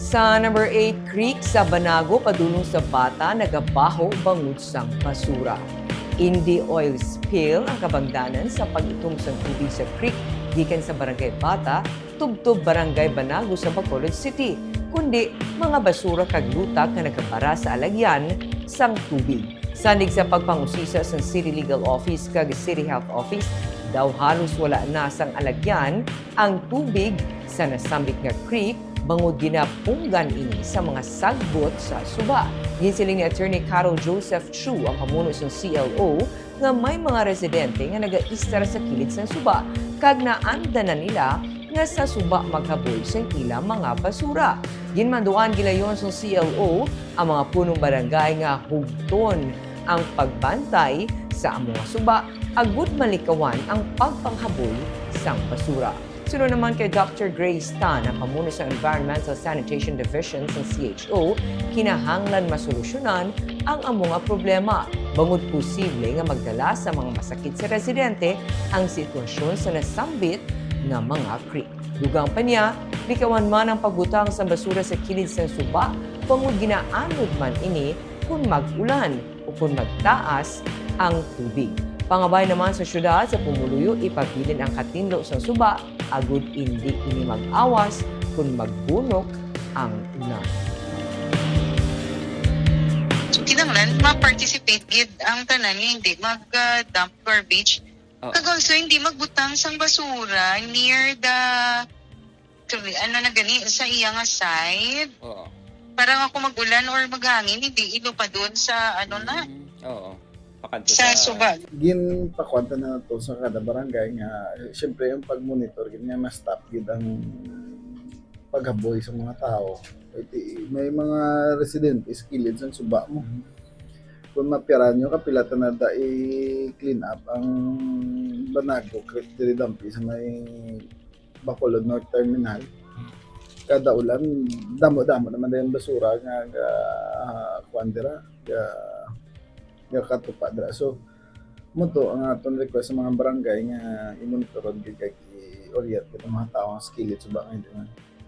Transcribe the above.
Sa number 8, creek sa Banago padulong sa bata nagabaho bangod sang basura. Hindi oil spill ang kabangdanan sa pag-itom sa tubig sa creek gikan sa Barangay Bata, tubtob Barangay Banago sa Bacolod City, kundi mga basura kag lutag na nagabara sa alagyan sang tubig. Sanig sa pagpangusisa sa City Legal Office kag City Health Office, daw halos wala na sang alagyan ang tubig sa nasambit nga creek bangod ginapunggan ini sa mga sagbot sa suba. Ginsiling ni Attorney Carol Joseph Chu ang pamuno sa CLO nga may mga residente nga naga-istar sa kilid sa suba kag naanda na nila nga sa suba maghaboy sa ilang mga basura. Ginmanduan gilayon sa CLO ang mga punong barangay nga hugton ang pagbantay sa mga suba agud malikawan ang pagpanghaboy sang basura. Sunod naman kay Dr. Grace Tan, ang pamuno sa Environmental Sanitation Division sa CHO, kinahanglan masolusyonan ang mga problema. Bangod posible nga magdala sa mga masakit sa residente ang sitwasyon sa nasambit nga mga creek. Dugang pa niya, likawan man ang pagbutang sa basura sa kilid sa suba, bangod ginaanod man ini kung mag-ulan o kung magtaas ang tubig. Pangabay naman sa syudad sa Pumuluyo, ipabilin ang katinlo sa suba, agud hindi ini mag-awas kung magbunok ang ulan. So, kinanglan, ma-participate gid ang tanan nga hindi mag-dump garbage. Kag also, hindi magbutang sang basura near the, na gani, sa iya nga side. Oo. Parang ako mag-ulan or maghangin, hindi ilo pa doon sa, Oo. Pakanto sa subag. Gin pakwanta na to sa kada barangay nga syempre yung pag-monitor ganyan mas stop gid ang paghaboy sa mga tao. May mga residente skilled sa suba mo. Kung mapiran nyo kapilatan na da i-clean up ang Banago Creek diri dampi sa may Bacolod North Terminal. Kada ulan damo-damo naman yung basura nga kuandira nga katupa dra. So muto ang aton request sa mga barangay nga i-monitoron gid kay i-orient kita mga tao ang skilled sa bangay.